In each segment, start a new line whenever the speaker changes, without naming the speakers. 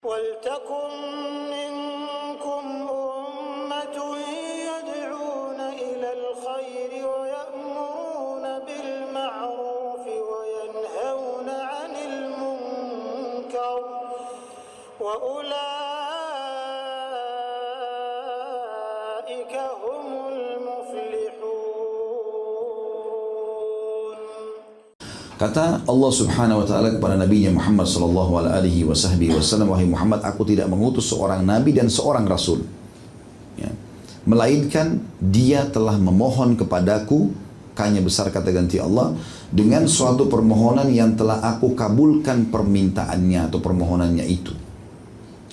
ولتكن منكم أمة يدعون إلى الخير ويأمرون بالمعروف وينهون عن المنكر وأولئك هم المفلحون.
Kata Allah Subhanahu wa taala kepada Nabi Muhammad sallallahu alaihi wasallam, wahai Muhammad, aku tidak mengutus seorang nabi dan seorang rasul, ya, melainkan dia telah memohon kepadaku, K-nya besar kata ganti Allah, dengan suatu permohonan yang telah aku kabulkan permintaannya atau permohonannya itu.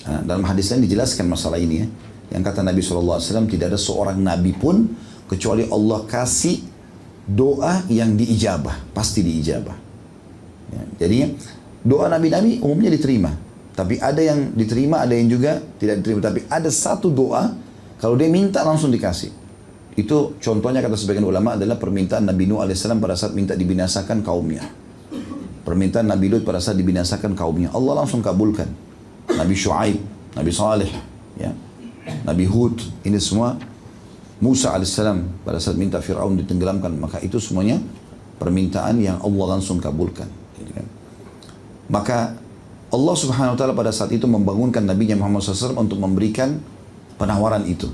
Nah, dalam hadis lain dijelaskan masalah ini, ya, yang kata Nabi sallallahu alaihi wasallam, tidak ada seorang nabi pun kecuali Allah kasih doa yang diijabah, pasti diijabah. Ya, jadi doa nabi-nabi umumnya diterima, tapi ada yang diterima, ada yang juga tidak diterima. Tapi ada satu doa kalau dia minta langsung dikasih. Itu contohnya kata sebagian ulama adalah permintaan Nabi Nuh alaihissalam pada saat minta dibinasakan kaumnya. Permintaan Nabi Lut pada saat dibinasakan kaumnya, Allah langsung kabulkan. Nabi Shu'aib, Nabi Saleh, ya, Nabi Hud, ini semua. Musa alaihissalam pada saat minta Fir'aun ditenggelamkan, maka itu semuanya permintaan yang Allah langsung kabulkan. Maka Allah Subhanahu wa taala pada saat itu membangunkan Nabi Muhammad SAW untuk memberikan penawaran itu.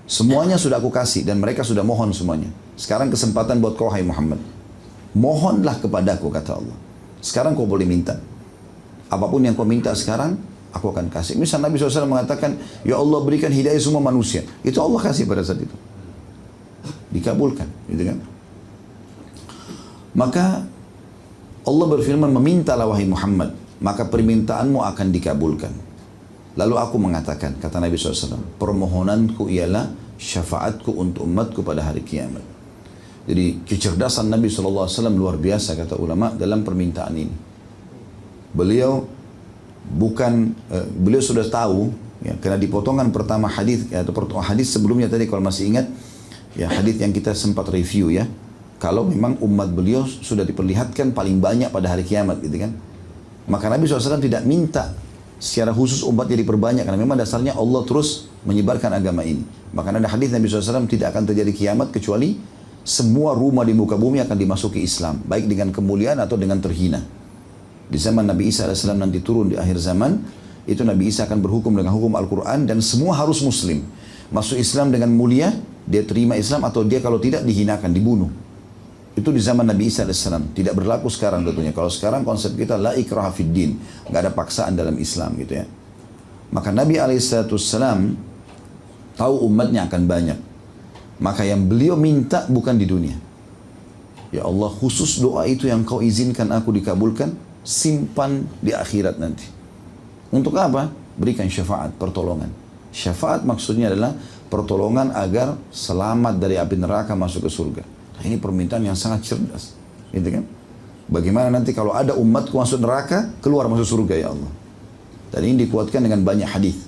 Semuanya sudah aku kasih dan mereka sudah mohon semuanya. Sekarang kesempatan buat kau, hai Muhammad. Mohonlah kepadaku, kata Allah. Sekarang kau boleh minta. Apapun yang kau minta sekarang, aku akan kasih. Misal Nabi SAW mengatakan, ya Allah berikan hidayah semua manusia. Itu Allah kasih pada saat itu. Dikabulkan, gitu kan? Maka Allah berfirman, memintalah wahai Muhammad, maka permintaanmu akan dikabulkan. Lalu aku mengatakan, kata Nabi SAW, permohonanku ialah syafaatku untuk umatku pada hari kiamat. Jadi kecerdasan Nabi SAW luar biasa, kata ulama, dalam permintaan ini. Beliau sudah tahu, ya, karena di potongan pertama hadis, ya, atau hadis sebelumnya tadi kalau masih ingat, ya, hadis yang kita sempat review, ya, kalau memang umat beliau sudah diperlihatkan paling banyak pada hari kiamat, gitu kan. Maka Nabi SAW tidak minta secara khusus umatnya diperbanyak, karena memang dasarnya Allah terus menyebarkan agama ini. Maka ada hadis Nabi SAW, tidak akan terjadi kiamat kecuali semua rumah di muka bumi akan dimasuki Islam, baik dengan kemuliaan atau dengan terhina. Di zaman Nabi Isa AS nanti turun di akhir zaman, itu Nabi Isa akan berhukum dengan hukum Al-Quran dan semua harus muslim. Masuk Islam dengan mulia, dia terima Islam, atau dia kalau tidak dihinakan, dibunuh. Itu di zaman Nabi Isa AS. Tidak berlaku sekarang tentunya. Kalau sekarang konsep kita la ikraha fid din, nggak ada paksaan dalam Islam, gitu ya. Maka Nabi SAW tahu umatnya akan banyak. Maka yang beliau minta bukan di dunia. Ya Allah, khusus doa itu yang kau izinkan aku dikabulkan, simpan di akhirat nanti. Untuk apa? Berikan syafaat, pertolongan. Syafaat maksudnya adalah pertolongan agar selamat dari api neraka masuk ke surga. Nah, ini permintaan yang sangat cerdas, gitu kan? Bagaimana nanti kalau ada umatku masuk neraka, keluar masuk surga, ya Allah. Dan ini dikuatkan dengan banyak hadis.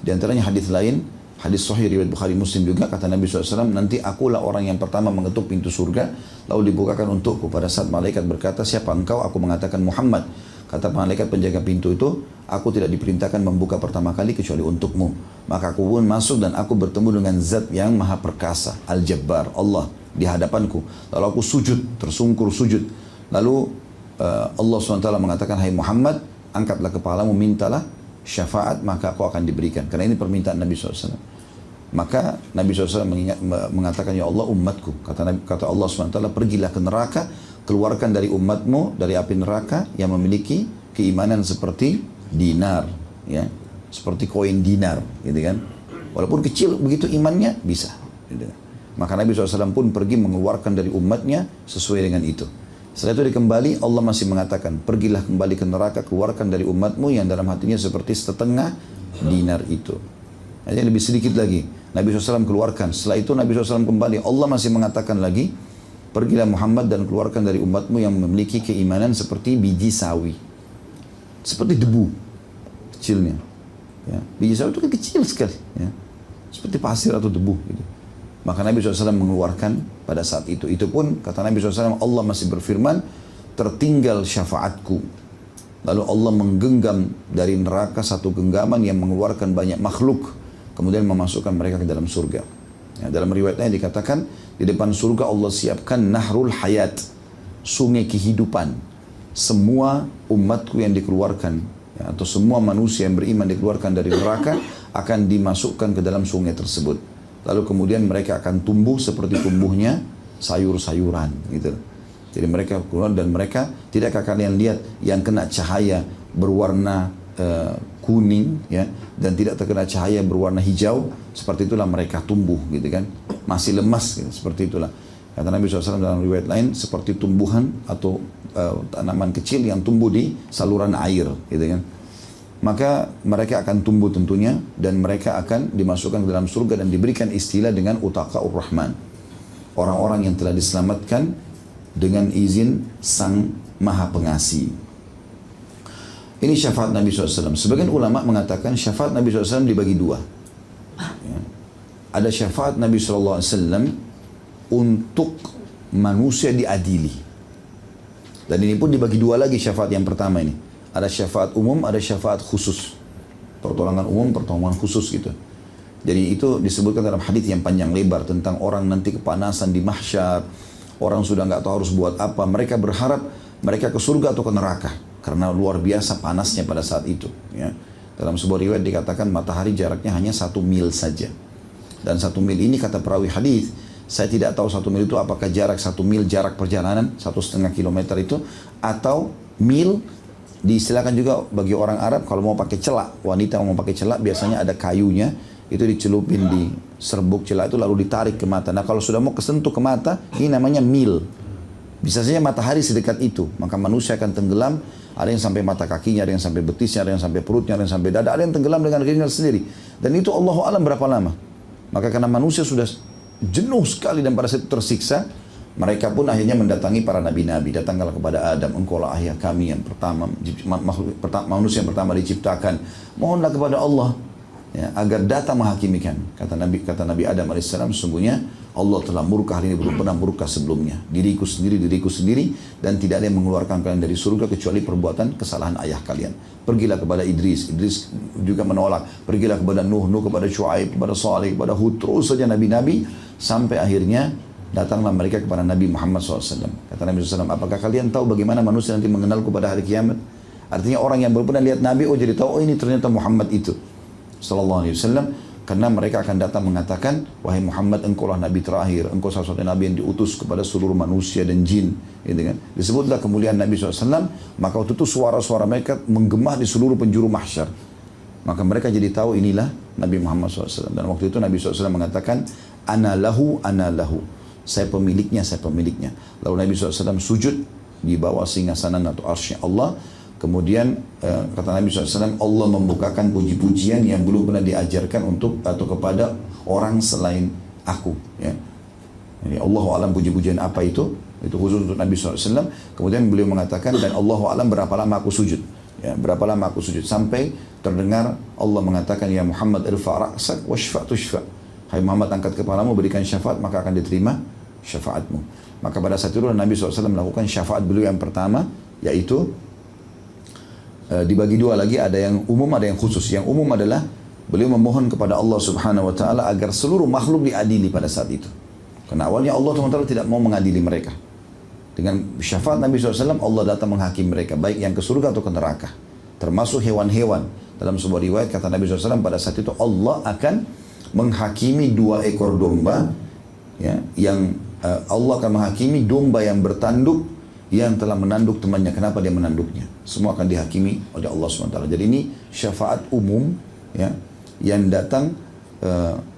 Di antaranya hadis lain, hadis sahih riwayat Bukhari Muslim juga, kata Nabi SAW, nanti akulah orang yang pertama mengetuk pintu surga, lalu dibukakan untukku. Pada saat malaikat berkata, siapa engkau? Aku mengatakan Muhammad. Kata malaikat penjaga pintu itu, aku tidak diperintahkan membuka pertama kali kecuali untukmu. Maka aku pun masuk dan aku bertemu dengan zat yang maha perkasa, Al-Jabbar, Allah, di hadapanku. Lalu aku sujud, tersungkur sujud. Lalu Allah SWT mengatakan, hai Muhammad, angkatlah kepalamu, mintalah syafaat, maka aku akan diberikan. Karena ini permintaan Nabi SAW. Maka Nabi SAW mengatakan, ya Allah, umatku. Kata Allah SWT, pergilah ke neraka, keluarkan dari umatmu dari api neraka yang memiliki keimanan seperti dinar, ya, seperti koin dinar, gitu kan. Walaupun kecil begitu imannya bisa, gitu. Maka Nabi SAW pun pergi mengeluarkan dari umatnya sesuai dengan itu. Setelah itu dikembali, Allah masih mengatakan, pergilah kembali ke neraka, keluarkan dari umatmu yang dalam hatinya seperti setengah dinar itu. Jadi lebih sedikit lagi, Nabi SAW keluarkan. Setelah itu Nabi SAW kembali, Allah masih mengatakan lagi, pergilah Muhammad dan keluarkan dari umatmu yang memiliki keimanan seperti biji sawi. Seperti debu kecilnya. Ya. Biji sawi itu kan kecil sekali. Ya. Seperti pasir atau debu. Gitu. Maka Nabi SAW mengeluarkan pada saat itu. Itu pun kata Nabi SAW, Allah masih berfirman, tertinggal syafaatku. Lalu Allah menggenggam dari neraka satu genggaman yang mengeluarkan banyak makhluk. Kemudian memasukkan mereka ke dalam surga. Ya, dalam riwayatnya dikatakan, di depan surga Allah siapkan nahrul hayat, sungai kehidupan. Semua umatku yang dikeluarkan, ya, atau semua manusia yang beriman dikeluarkan dari neraka, akan dimasukkan ke dalam sungai tersebut. Lalu kemudian mereka akan tumbuh seperti tumbuhnya sayur-sayuran, gitu. Jadi mereka keluar dan mereka, tidakkah kalian lihat yang kena cahaya berwarna kuning, ya, dan tidak terkena cahaya berwarna hijau, seperti itulah mereka tumbuh, gitu kan, masih lemas, gitu, seperti itulah. Kata Nabi SAW dalam riwayat lain, seperti tumbuhan atau tanaman kecil yang tumbuh di saluran air, gitu kan. Maka mereka akan tumbuh tentunya, dan mereka akan dimasukkan ke dalam surga dan diberikan istilah dengan utaqa'ur rahman, orang-orang yang telah diselamatkan dengan izin Sang Maha Pengasih. Ini syafaat Nabi SAW. Sebagian ulama mengatakan syafaat Nabi SAW dibagi dua. Ya. Ada syafaat Nabi SAW untuk manusia diadili. Dan ini pun dibagi dua lagi syafaat yang pertama ini. Ada syafaat umum, ada syafaat khusus. Pertolongan umum, pertolongan khusus gitu. Jadi itu disebutkan dalam hadis yang panjang lebar tentang orang nanti kepanasan di mahsyar. Orang sudah nggak tahu harus buat apa. Mereka berharap mereka ke surga atau ke neraka. Karena luar biasa panasnya pada saat itu. Ya. Dalam sebuah riwayat dikatakan matahari jaraknya hanya 1 mil saja. Dan 1 mil ini kata perawi hadis, saya tidak tahu 1 mil itu apakah jarak 1 mil jarak perjalanan, 1,5 kilometer itu, atau mil. Diistilahkan juga bagi orang Arab kalau mau pakai celak. Wanita mau pakai celak biasanya ada kayunya. Itu dicelupin di serbuk celak itu lalu ditarik ke mata. Nah kalau sudah mau kesentuh ke mata, ini namanya mil. Bisa saja matahari sedekat itu, maka manusia akan tenggelam. Ada yang sampai mata kakinya, ada yang sampai betisnya, ada yang sampai perutnya, ada yang sampai dada, ada yang tenggelam dengan keringat sendiri. Dan itu Allahu a'lam berapa lama. Maka karena manusia sudah jenuh sekali dan pada saat itu tersiksa, mereka pun akhirnya mendatangi para nabi-nabi. Datanglah kepada Adam, engkaulah ayah kami yang pertama, manusia yang pertama diciptakan. Mohonlah kepada Allah, ya, agar datang menghakimi kami. Kata Nabi Adam AS, sesungguhnya Allah telah murka hari ini, belum pernah murka sebelumnya. Diriku sendiri, dan tidak ada yang mengeluarkan kalian dari surga kecuali perbuatan kesalahan ayah kalian. Pergilah kepada Idris juga menolak. Pergilah kepada Nuh kepada Syuaib, kepada Saleh, kepada Hud, terus saja nabi-nabi, sampai akhirnya datanglah mereka kepada Nabi Muhammad SAW. Kata Nabi SAW, apakah kalian tahu bagaimana manusia nanti mengenalku pada hari kiamat? Artinya orang yang belum pernah lihat Nabi, jadi tahu, ini ternyata Muhammad itu. Sallallahu alaihi wasallam, karena mereka akan datang mengatakan, wahai Muhammad, engkaulah Nabi terakhir, engkau satu-satunya Nabi yang diutus kepada seluruh manusia dan jin, gitu kan. Disebutlah kemuliaan Nabi SAW, maka waktu itu suara-suara mereka menggema di seluruh penjuru mahsyar. Maka mereka jadi tahu inilah Nabi Muhammad SAW. Dan waktu itu Nabi SAW mengatakan, ana lahu, saya pemiliknya. Lalu Nabi SAW sujud di bawah singgasanan atau arsy Allah. Kemudian kata Nabi SAW, Allah membukakan puji-pujian yang belum pernah diajarkan untuk atau kepada orang selain aku. Ya. Jadi Allahu a'lam puji-pujian apa itu khusus untuk Nabi SAW. Kemudian beliau mengatakan, dan Allahu a'lam berapa lama aku sujud. Ya, berapa lama aku sujud, sampai terdengar Allah mengatakan, ya Muhammad irfa' ra'sak washfa' tushfa'. Hai Muhammad, angkat kepalamu, berikan syafaat, maka akan diterima syafaatmu. Maka pada saat itu Nabi SAW melakukan syafaat beliau yang pertama, yaitu dibagi dua lagi, ada yang umum, ada yang khusus. Yang umum adalah beliau memohon kepada Allah Subhanahu wa taala agar seluruh makhluk diadili pada saat itu. Karena awalnya Allah SWT tidak mau mengadili mereka. Dengan syafaat Nabi SAW, Allah datang menghakimi mereka, baik yang ke surga atau ke neraka. Termasuk hewan-hewan. Dalam sebuah riwayat kata Nabi SAW, pada saat itu Allah akan menghakimi 2 ekor domba, ya, yang Allah akan menghakimi domba yang bertanduk yang telah menanduk temannya. Kenapa dia menanduknya? Semua akan dihakimi oleh Allah SWT. Jadi ini syafaat umum, ya, yang datang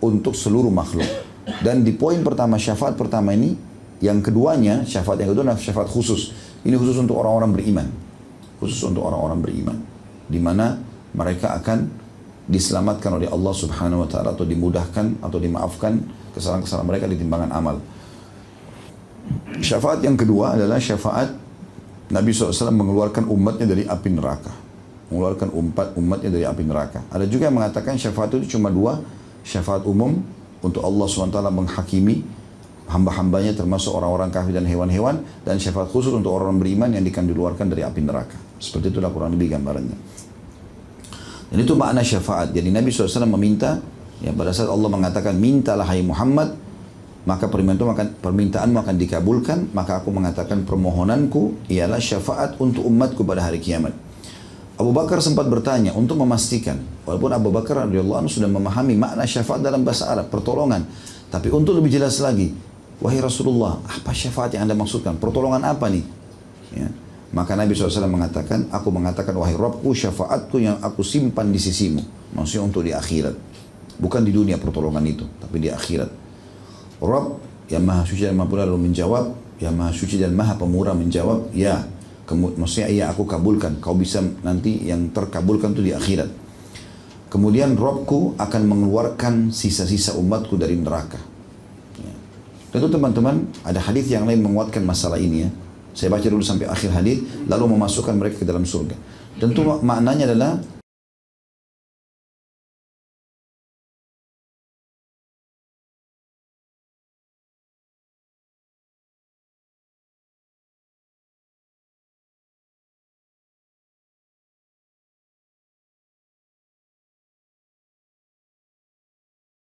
untuk seluruh makhluk. Dan di poin pertama, syafaat pertama ini, yang keduanya, syafaat yang kedua adalah syafaat khusus. Ini khusus untuk orang-orang beriman. Khusus untuk orang-orang beriman. Di mana mereka akan diselamatkan oleh Allah Subhanahu wa taala, atau dimudahkan atau dimaafkan kesalahan-kesalahan mereka di timbangan amal. Syafaat yang kedua adalah syafaat Nabi SAW mengeluarkan umatnya dari api neraka. Mengeluarkan umatnya dari api neraka. Ada juga yang mengatakan syafaat itu cuma 2. Syafaat umum untuk Allah SWT menghakimi hamba-hambanya termasuk orang-orang kafir dan hewan-hewan. Dan syafaat khusus untuk orang beriman yang akan dikeluarkan dari api neraka. Seperti itulah kurang lebih gambarannya. Dan itu makna syafaat. Jadi Nabi SAW meminta, ya pada saat Allah mengatakan, mintalah hai Muhammad, maka permintaanmu akan dikabulkan, maka aku mengatakan permohonanku ialah syafaat untuk umatku pada hari kiamat. Abu Bakar sempat bertanya untuk memastikan, walaupun Abu Bakar radhiyallahu anhu sudah memahami makna syafaat dalam bahasa Arab, pertolongan. Tapi untuk lebih jelas lagi, wahai Rasulullah, apa syafaat yang Anda maksudkan? Pertolongan apa nih? Ya. Maka Nabi SAW mengatakan, aku mengatakan, wahai Rabbku, syafaatku yang aku simpan di sisimu. Maksudnya untuk di akhirat. Bukan di dunia pertolongan itu, tapi di akhirat. Rabb yang maha suci dan maha pemurah lalu menjawab, yang maha suci dan maha pemurah menjawab, ya. Maksudnya ya aku kabulkan. Kau bisa nanti yang terkabulkan itu di akhirat. Kemudian Rabbku akan mengeluarkan sisa-sisa umatku dari neraka. Ya. Tentu teman-teman, ada hadis yang lain menguatkan masalah ini ya. Saya baca dulu sampai akhir hadis, lalu memasukkan mereka ke dalam surga. Tentu maknanya adalah